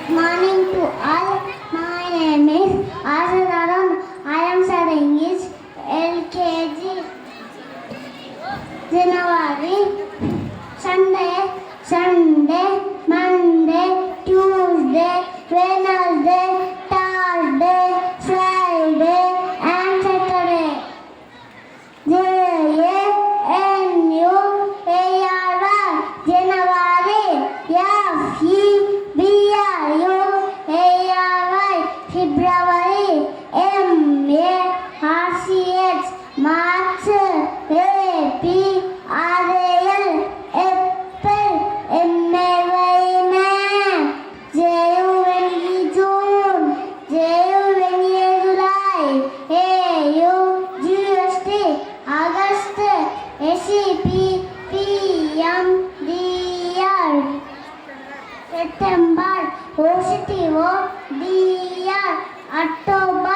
Morning to all. My name is Asad Arun. I am studying is LKG. January, Sunday, Monday, Tuesday, Wednesday, Thursday, Friday, and Saturday. January, January, February, February, March, March, April, April, May, June, July, AU, August, SCP, DR, September, OCTO, DR, October,